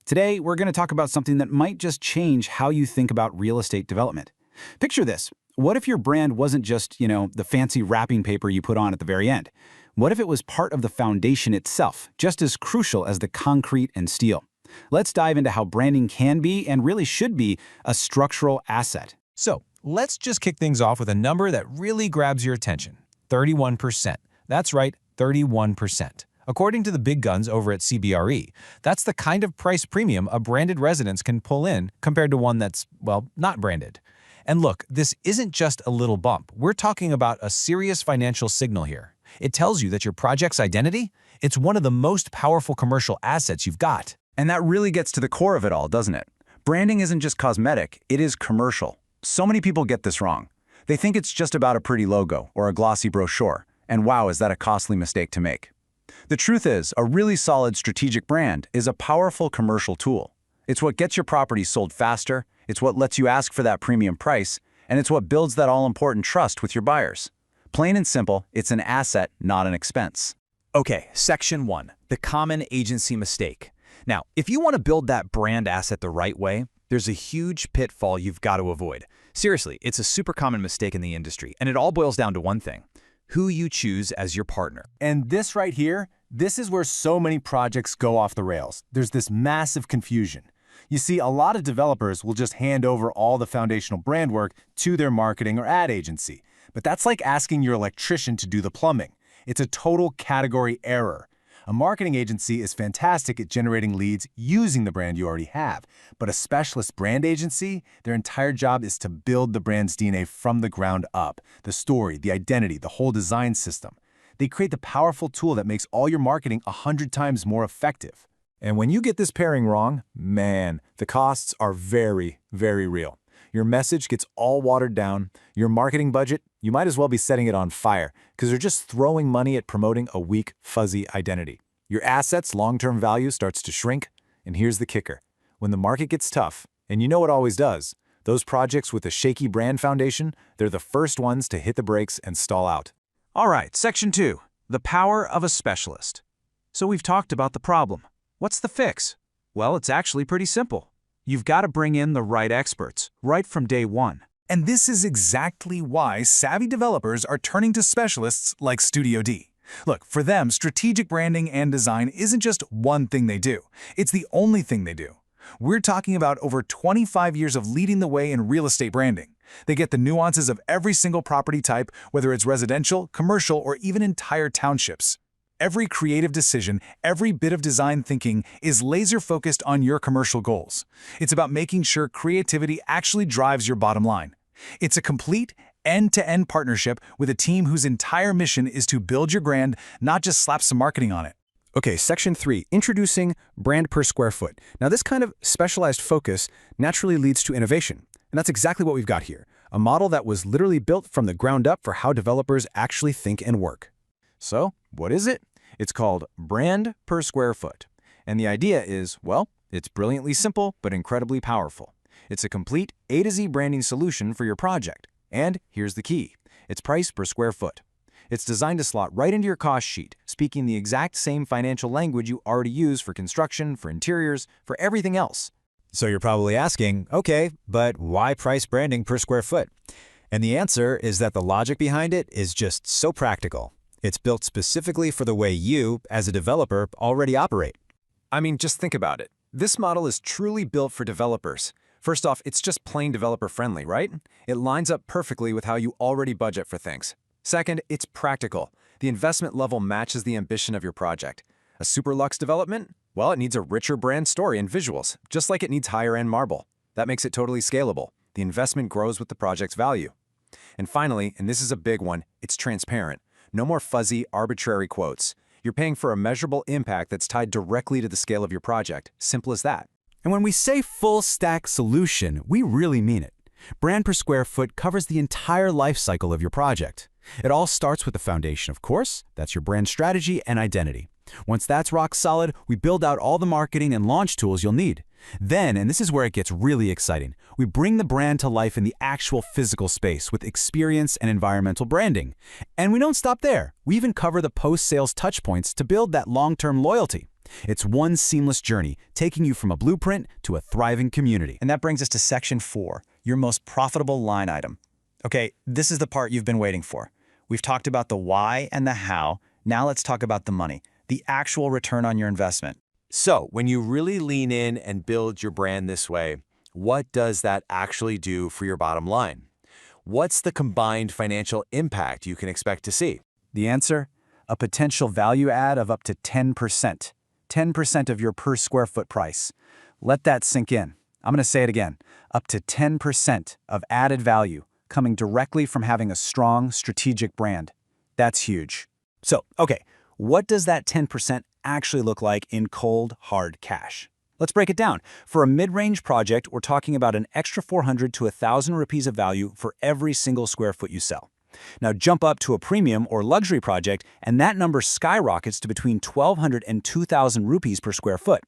Today, we're going to talk about something that might just change how you think about real estate development. Picture this. What if your brand wasn't just, the fancy wrapping paper you put on at the very end? What if it was part of the foundation itself, just as crucial as the concrete and steel? Let's dive into how branding can be, and really should be, a structural asset. So, let's just kick things off with a number that really grabs your attention. 31%. That's right, 31%. According to the big guns over at CBRE, that's the kind of price premium a branded residence can pull in compared to one that's, well, not branded. And look, this isn't just a little bump. We're talking about a serious financial signal here. It tells you that your project's identity, it's one of the most powerful commercial assets you've got. And that really gets to the core of it all, doesn't it? Branding isn't just cosmetic, it is commercial. So many people get this wrong. They think it's just about a pretty logo or a glossy brochure. And wow, is that a costly mistake to make. The truth is, a really solid strategic brand is a powerful commercial tool. It's what gets your property sold faster, it's what lets you ask for that premium price, and it's what builds that all-important trust with your buyers. Plain and simple, it's an asset, not an expense. Okay, Section 1, the common agency mistake. Now, if you want to build that brand asset the right way, there's a huge pitfall you've got to avoid. Seriously, it's a super common mistake in the industry, and it all boils down to one thing: who you choose as your partner. And this right here, this is where so many projects go off the rails. There's this massive confusion. You see, a lot of developers will just hand over all the foundational brand work to their marketing or ad agency. But that's like asking your electrician to do the plumbing. It's a total category error. A marketing agency is fantastic at generating leads using the brand you already have. But a specialist brand agency, their entire job is to build the brand's DNA from the ground up. The story, the identity, the whole design system. They create the powerful tool that makes all your marketing 100 times more effective. And when you get this pairing wrong, man, the costs are very, very real. Your message gets all watered down. Your marketing budget, you might as well be setting it on fire because they're just throwing money at promoting a weak, fuzzy identity. Your assets' long-term value starts to shrink. And here's the kicker. When the market gets tough, and you know it always does, those projects with a shaky brand foundation, they're the first ones to hit the brakes and stall out. All right, Section 2, the power of a specialist. So we've talked about the problem. What's the fix? Well, it's actually pretty simple. You've got to bring in the right experts, right from day one. And this is exactly why savvy developers are turning to specialists like Studio D. Look, for them, strategic branding and design isn't just one thing they do. It's the only thing they do. We're talking about over 25 years of leading the way in real estate branding. They get the nuances of every single property type, whether it's residential, commercial, or even entire townships. Every creative decision, every bit of design thinking is laser-focused on your commercial goals. It's about making sure creativity actually drives your bottom line. It's a complete, end-to-end partnership with a team whose entire mission is to build your brand, not just slap some marketing on it. Okay, Section 3, introducing Brand-per-square-foot. Now, this kind of specialized focus naturally leads to innovation. And that's exactly what we've got here, a model that was literally built from the ground up for how developers actually think and work. So, what is it? It's called brand per square foot. And the idea is, well, it's brilliantly simple but incredibly powerful. It's a complete A to Z branding solution for your project. And here's the key. It's price per square foot. It's designed to slot right into your cost sheet, speaking the exact same financial language you already use for construction, for interiors, for everything else. So you're probably asking, okay, but why price branding per square foot? And the answer is that the logic behind it is just so practical. It's built specifically for the way you, as a developer, already operate. I mean, just think about it. This model is truly built for developers. First off, it's just plain developer-friendly, right? It lines up perfectly with how you already budget for things. Second, it's practical. The investment level matches the ambition of your project. A super luxe development? Well, it needs a richer brand story and visuals, just like it needs higher-end marble. That makes it totally scalable. The investment grows with the project's value. And finally, and this is a big one, it's transparent. No more fuzzy, arbitrary quotes. You're paying for a measurable impact that's tied directly to the scale of your project. Simple as that. And when we say full-stack solution, we really mean it. Brand per square foot covers the entire life cycle of your project. It all starts with the foundation, of course. That's your brand strategy and identity. Once that's rock solid, we build out all the marketing and launch tools you'll need. Then, and this is where it gets really exciting, we bring the brand to life in the actual physical space with experience and environmental branding. And we don't stop there. We even cover the post-sales touchpoints to build that long-term loyalty. It's one seamless journey, taking you from a blueprint to a thriving community. And that brings us to Section 4, your most profitable line item. Okay, this is the part you've been waiting for. We've talked about the why and the how. Now let's talk about the money, the actual return on your investment. So, when you really lean in and build your brand this way, what does that actually do for your bottom line? What's the combined financial impact you can expect to see? The answer? A potential value add of up to 10%. 10% of your per square foot price. Let that sink in. I'm going to say it again. Up to 10% of added value coming directly from having a strong strategic brand. That's huge. So, okay, what does that 10% actually look like in cold, hard cash? Let's break it down. For a mid-range project, we're talking about an extra 400 to 1,000 rupees of value for every single square foot you sell. Now jump up to a premium or luxury project, and that number skyrockets to between 1,200 and 2,000 rupees per square foot.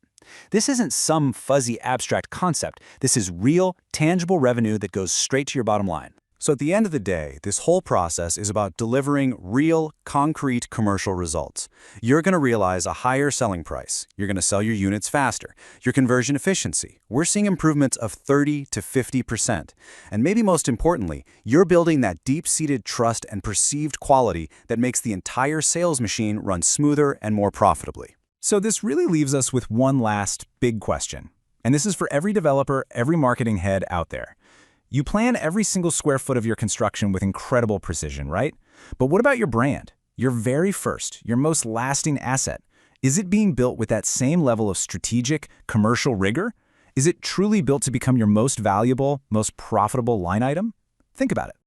This isn't some fuzzy abstract concept. This is real, tangible revenue that goes straight to your bottom line. So at the end of the day, this whole process is about delivering real, concrete commercial results. You're going to realize a higher selling price. You're going to sell your units faster. Your conversion efficiency. We're seeing improvements of 30 to 50%. And maybe most importantly, you're building that deep-seated trust and perceived quality that makes the entire sales machine run smoother and more profitably. So this really leaves us with one last big question. And this is for every developer, every marketing head out there. You plan every single square foot of your construction with incredible precision, right? But what about your brand? Your very first, your most lasting asset? Is it being built with that same level of strategic, commercial rigor? Is it truly built to become your most valuable, most profitable line item? Think about it.